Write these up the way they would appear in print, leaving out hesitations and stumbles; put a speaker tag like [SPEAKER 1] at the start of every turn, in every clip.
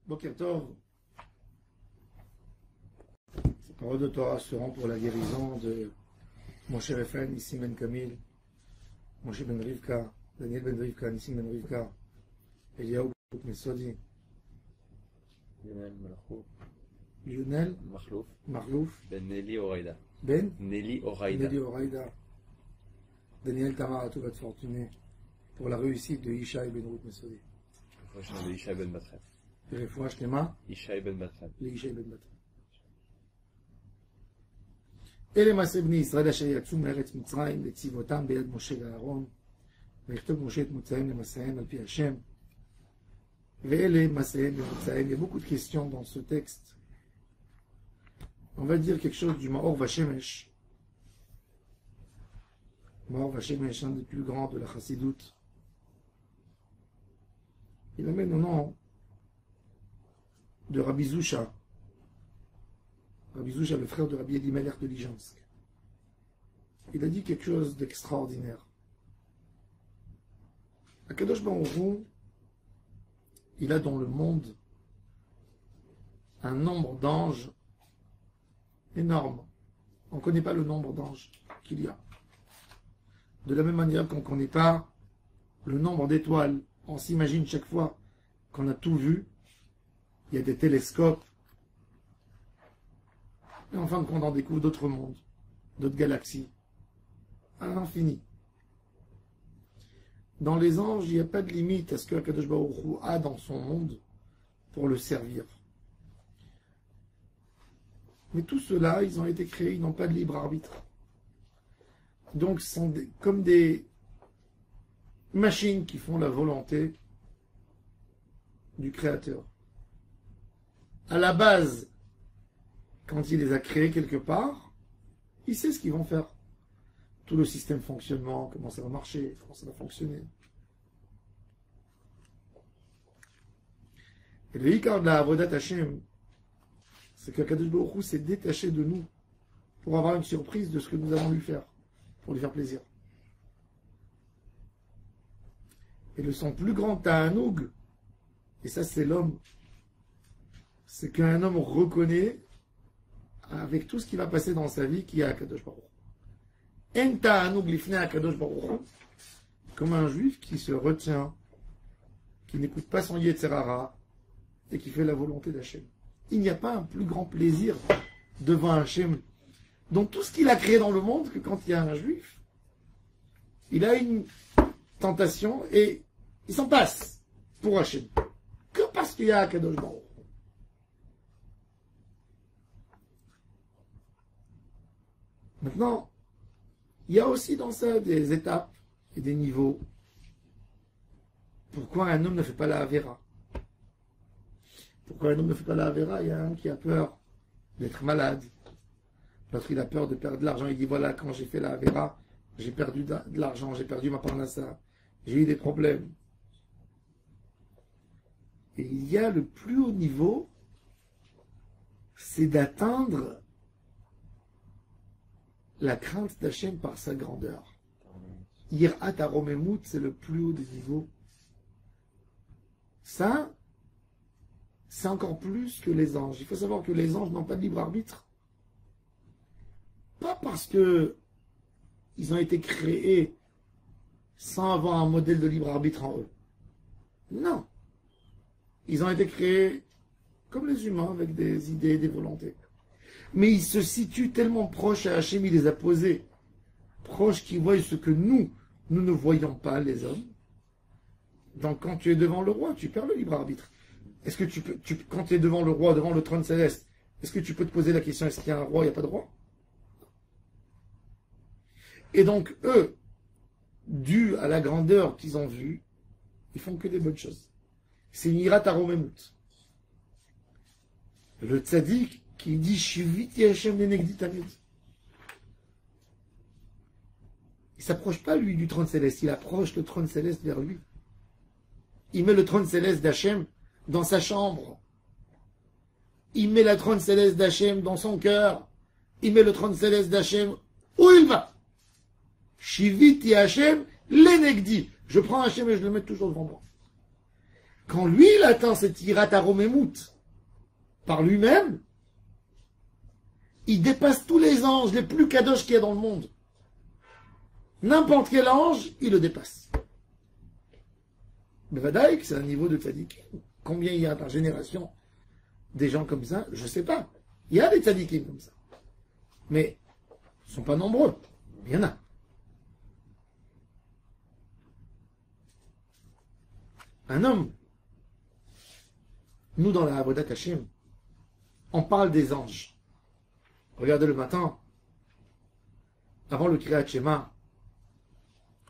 [SPEAKER 1] Boker Tov. Ces paroles de Torah seront pour la guérison de Moshe Refen, Nissim Ben Kamil, Moshe Ben Rivka, Daniel Ben Rivka, Nissim Ben Rivka, Eliyahu Ben Mesodi, Lionel Marlouf,
[SPEAKER 2] Ben Nelly Oraïda.
[SPEAKER 1] Ben
[SPEAKER 2] Nelly Oraïda.
[SPEAKER 1] Nelly Oraïda, Daniel Tamar Atouvat Fortuné, pour la réussite de Ishaï Ben Ruth Mesodi.
[SPEAKER 2] De Ishaï Ben Batret.
[SPEAKER 1] Refouach Tema,
[SPEAKER 2] Ishaï Ben Batret.
[SPEAKER 1] Ishaï Ben Batret. אלה מעשה בני ישראל אשר יצאו מארץ מצרים לצבאותם ביד משה ואהרון ויכתוב משה את מוצאיהם למסעיהם על פי השם ואלה מעשיהם ומוצאיהם. Il y a beaucoup de questions dans ce texte. On va dire quelque chose du Maor Vashemesh. Maor Vashemesh, un des plus grands de la Chassidoute. Il amène au nom de Rabbi Zusha. Rabbi Zusha, le frère de Rabbi Elimelech de Lijansk. Il a dit quelque chose d'extraordinaire. Akadosh Baruch Hu, il a dans le monde un nombre d'anges énorme. On ne connaît pas le nombre d'anges qu'il y a. De la même manière qu'on ne connaît pas le nombre d'étoiles. On s'imagine chaque fois qu'on a tout vu. Il y a des télescopes. Et en fin de compte, on découvre d'autres mondes, d'autres galaxies, à l'infini. Dans les anges, il n'y a pas de limite à ce que Akadosh Baruch Hu a dans son monde pour le servir. Mais tout cela, ils ont été créés, ils n'ont pas de libre arbitre. Donc, ce sont comme des machines qui font la volonté du Créateur. À la base, quand il les a créés quelque part, il sait ce qu'ils vont faire. Tout le système fonctionnement, comment ça va marcher, comment ça va fonctionner. Et le hikar de la Avodat Hashem, c'est qu'Akadosh Baruch Hu s'est détaché de nous pour avoir une surprise de ce que nous allons lui faire, pour lui faire plaisir. Et son plus grand ta'anoug, et ça c'est l'homme, c'est qu'un homme reconnaît avec tout ce qui va passer dans sa vie qu'il y a Akadosh Baruch Hu. En ta'anoug lifnei Akadosh Baruch Hu, comme un juif qui se retient, qui n'écoute pas son Yetzer Hara et qui fait la volonté d'Hachem. Il n'y a pas un plus grand plaisir devant Hachem dans tout ce qu'il a créé dans le monde que quand il y a un juif, il a une tentation et il s'en passe pour Hachem. Que parce qu'il y a Akadosh Baruch Hu. Maintenant, il y a aussi dans ça des étapes et des niveaux. Pourquoi un homme ne fait pas la Avera? Pourquoi un homme ne fait pas la Avera? Il y a un qui a peur d'être malade. L'autre, il a peur de perdre de l'argent. Il dit, voilà, quand j'ai fait la Avera, j'ai perdu de l'argent, j'ai perdu ma parnassa, j'ai eu des problèmes. Et il y a le plus haut niveau, c'est d'atteindre la crainte d'Hachem par sa grandeur. Yirat HaRomemut, c'est le plus haut des niveaux. Ça, c'est encore plus que les anges. Il faut savoir que les anges n'ont pas de libre arbitre. Pas parce que ils ont été créés sans avoir un modèle de libre arbitre en eux. Non. Ils ont été créés comme les humains, avec des idées, des volontés. Mais ils se situent tellement proches à Hachem, il les a posés proches qui voient ce que nous ne voyons pas, les hommes. Donc quand tu es devant le roi, tu perds le libre arbitre. Est-ce que quand tu es devant le roi, devant le trône céleste, est-ce que tu peux te poser la question, est-ce qu'il y a un roi, il n'y a pas de roi? Et donc eux, dû à la grandeur qu'ils ont vue, ils font que des bonnes choses. C'est une Yirat HaRomemut. Le tzaddik qui dit Shiviti Hashem lenegdi tamid. Il ne s'approche pas lui du trône céleste, il approche le trône céleste vers lui. Il met le trône céleste d'Hachem dans sa chambre. Il met le trône céleste d'Hachem dans son cœur. Il met le trône céleste d'Hachem où il va. Shiviti Hashem lenegdi. Je prends Hachem et je le mets toujours devant moi. Quand lui, il atteint cette Hirat Aromemout par lui-même, il dépasse tous les anges les plus kadosh qu'il y a dans le monde. N'importe quel ange, il le dépasse. Mais Vadaïk, c'est un niveau de tzadikim. Combien il y a par génération des gens comme ça? Je ne sais pas. Il y a des tzadikim comme ça. Mais ils ne sont pas nombreux. Il y en a. Un homme, nous dans la Avodat Hashem, on parle des anges. Regardez le matin, avant le Kriyat Shema,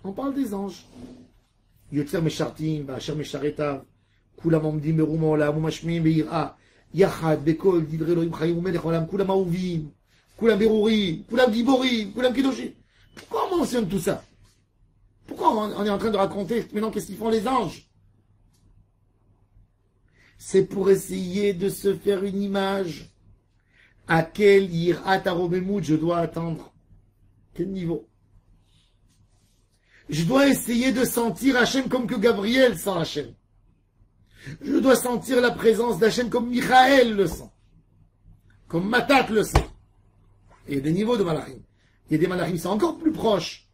[SPEAKER 1] on parle des anges. Yotzer Meshartim, Ba'asher Mesharetav, Kulam Omdim Berum Olam, Umashmim Be'ira, Yachad, Bekol, Divrei Elohim Chayim Umelech Olam, Kulam Ahuvim, Kulam Berurim, Kulam Giborim, Kulam Kedoshim. Pourquoi on mentionne tout ça? Pourquoi on est en train de raconter maintenant qu'est-ce qu'ils font les anges? C'est pour essayer de se faire une image. À quel Yirat Aromemout je dois atteindre? Quel niveau? Je dois essayer de sentir Hachem comme que Gabriel sent Hachem. Je dois sentir la présence d'Hachem comme Michael le sent. Comme Matat le sent. Et il y a des niveaux de Malachim. Il y a des Malachim qui sont encore plus proches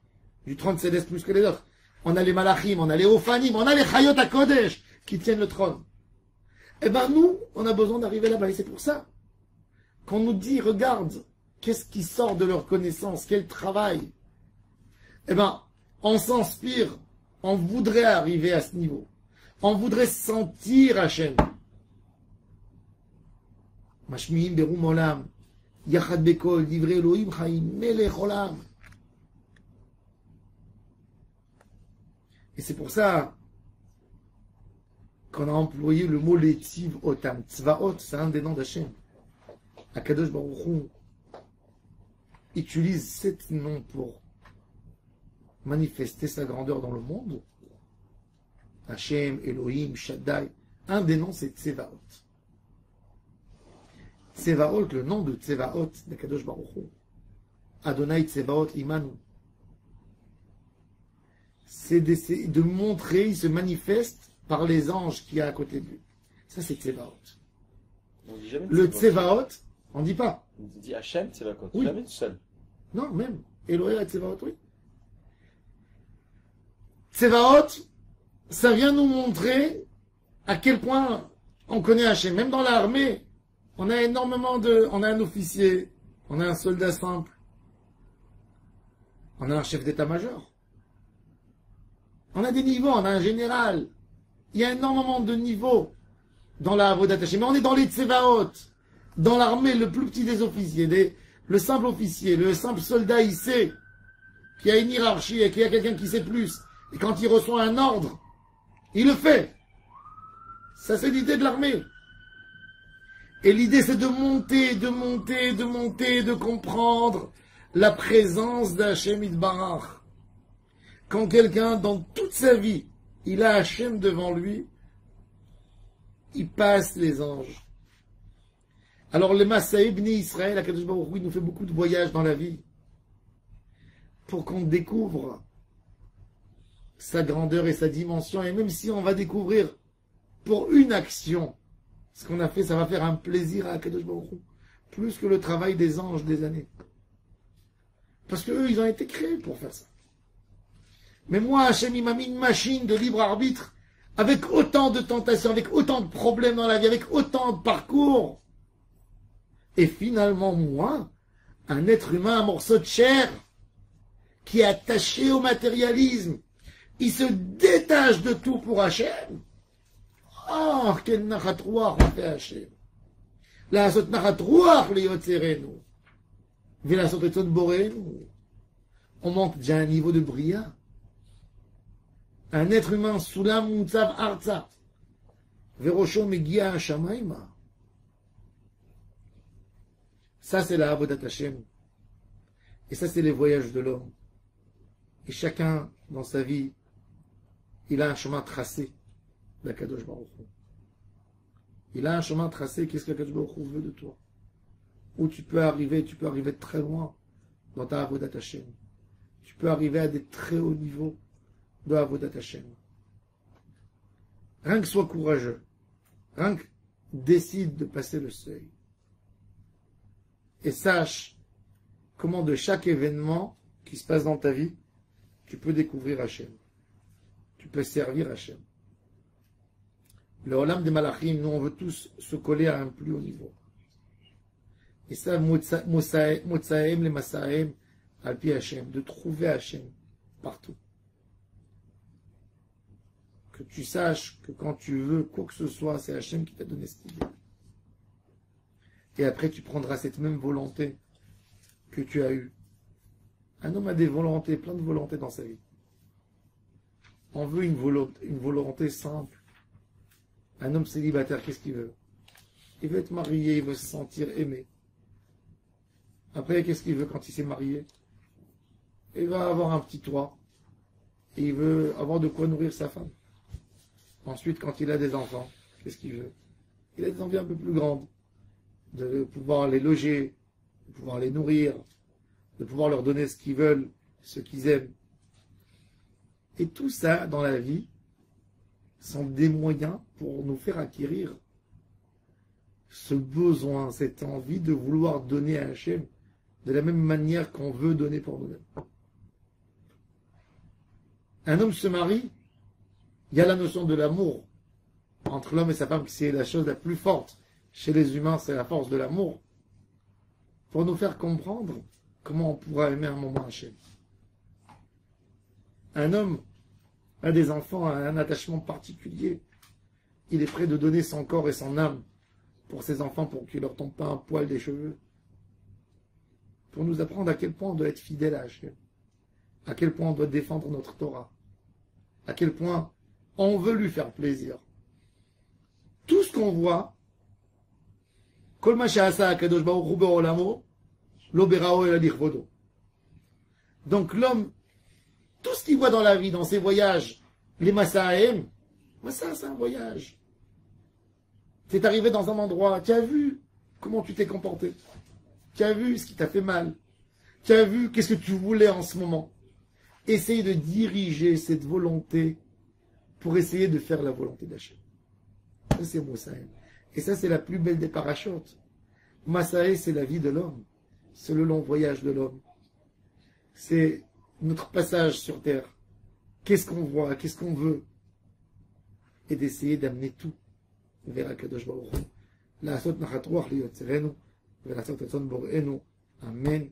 [SPEAKER 1] du 30 Céleste plus que les autres. On a les Malachim, on a les Ophanim, on a les Chayot HaKodesh qui tiennent le trône. Eh ben nous, on a besoin d'arriver là-bas. Et c'est pour ça qu'on nous dit, regarde, qu'est-ce qui sort de leur connaissance, quel travail. Eh ben, on s'inspire, on voudrait arriver à ce niveau. On voudrait sentir Hachem. Mashmiim berum olam, yachad bekol, divrei Elohim chayim, melech olam. Et c'est pour ça qu'on a employé le mot letiv otam. Tzvaot, c'est un des noms d'Hachem. Akadosh Baruch Hu utilise 7 noms pour manifester sa grandeur dans le monde. Hachem, Elohim, Shaddai. Un des noms, c'est Tsevaot. Tsevaot, le nom de Tsevaot d'Akadosh Baruch Hu. Adonai Tsevaot Imanu. C'est de montrer, il se manifeste par les anges qu'il y a à côté de lui. Ça, c'est Tsevaot. Le Tsevaot, on ne dit pas.
[SPEAKER 2] On dit Hachem, Tsevaot.
[SPEAKER 1] Oui.
[SPEAKER 2] Jamais tout seul.
[SPEAKER 1] Non, même. Elohim et Tsevaot, oui. Tsevaot, ça vient nous montrer à quel point on connaît Hachem. Même dans l'armée, on a énormément de... On a un officier, on a un soldat simple, on a un chef d'état-major. On a des niveaux, on a un général. Il y a énormément de niveaux dans la Avodat Hashem. Mais on est dans les Tsevaot. Dans l'armée, le plus petit des officiers, le simple officier, le simple soldat, il sait qu'il y a une hiérarchie et qu'il y a quelqu'un qui sait plus. Et quand il reçoit un ordre, il le fait. Ça, c'est l'idée de l'armée. Et l'idée, c'est de monter, de comprendre la présence d'Hachem Yitbarach. Quand quelqu'un, dans toute sa vie, il a Hachem devant lui, il passe les anges. Alors, le Masaï Bni Israël, Akadosh Baruch Hu, nous fait beaucoup de voyages dans la vie pour qu'on découvre sa grandeur et sa dimension. Et même si on va découvrir pour une action ce qu'on a fait, ça va faire un plaisir à Akadosh Baruch Hu, plus que le travail des anges des années. Parce qu'eux, ils ont été créés pour faire ça. Mais moi, Hachem, il m'a mis une machine de libre arbitre avec autant de tentations, avec autant de problèmes dans la vie, avec autant de parcours. Et finalement, moi, un être humain, un morceau de chair, qui est attaché au matérialisme, il se détache de tout pour Hachem. Oh, quel nachat ruach on fait Hachem. La'asot nachat ruach liyotzerenu. Ve'la'asot etzot borenu. On monte déjà à un niveau de bria. Un être humain, Sulam Mutzav Arza. Verocho Megia Shamaima. Ça, c'est la Avodat Hashem. Et ça, c'est les voyages de l'homme. Et chacun, dans sa vie, il a un chemin tracé d'Akadosh Baruch Hu. Il a un chemin tracé. Qu'est-ce que Akadosh Baruch Hu veut de toi? Où tu peux arriver de très loin dans ta Avodat Hashem. Tu peux arriver à des très hauts niveaux de Avodat Hashem. Rien que sois courageux. Rien que décide de passer le seuil. Et sache comment de chaque événement qui se passe dans ta vie, tu peux découvrir Hachem. Tu peux servir Hachem. Le Olam des Malachim, nous on veut tous se coller à un plus haut niveau. Et ça, Motsahem, les Masahem, Alpi Hachem, de trouver Hachem partout. Que tu saches que quand tu veux quoi que ce soit, c'est Hachem qui t'a donné cette idée. Et après, tu prendras cette même volonté que tu as eue. Un homme a des volontés, plein de volontés dans sa vie. On veut une volonté simple. Un homme célibataire, qu'est-ce qu'il veut? Il veut être marié, il veut se sentir aimé. Après, qu'est-ce qu'il veut quand il s'est marié? Il va avoir un petit toit. Et il veut avoir de quoi nourrir sa femme. Ensuite, quand il a des enfants, qu'est-ce qu'il veut? Il a des envies un peu plus grandes. De pouvoir les loger, de pouvoir les nourrir, de pouvoir leur donner ce qu'ils veulent, ce qu'ils aiment. Et tout ça, dans la vie, sont des moyens pour nous faire acquérir ce besoin, cette envie de vouloir donner à Hachem de la même manière qu'on veut donner pour nous-mêmes. Un homme se marie, il y a la notion de l'amour entre l'homme et sa femme, qui c'est la chose la plus forte chez les humains, c'est la force de l'amour, pour nous faire comprendre comment on pourra aimer un moment Hachem. Un homme a des enfants, a un attachement particulier. Il est prêt de donner son corps et son âme pour ses enfants, pour qu'il ne leur tombe pas un poil des cheveux. Pour nous apprendre à quel point on doit être fidèle à Hachem. À quel point on doit défendre notre Torah. À quel point on veut lui faire plaisir. Tout ce qu'on voit, donc l'homme, tout ce qu'il voit dans la vie, dans ses voyages, les Masahem, Massa, c'est un voyage. Tu es arrivé dans un endroit, tu as vu comment tu t'es comporté. Tu as vu ce qui t'a fait mal. Tu as vu qu'est-ce que tu voulais en ce moment. Essaye de diriger cette volonté pour essayer de faire la volonté d'Hachem. Ça, c'est Moussaïm. Et ça, c'est la plus belle des parachutes. Massaé, c'est la vie de l'homme. C'est le long voyage de l'homme. C'est notre passage sur terre. Qu'est-ce qu'on voit, qu'est-ce qu'on veut. Et d'essayer d'amener tout vers Akadosh Baruch Hu. לעשות נחת רוח ליוצרנו ולעשות רצון בוראנו. אמן.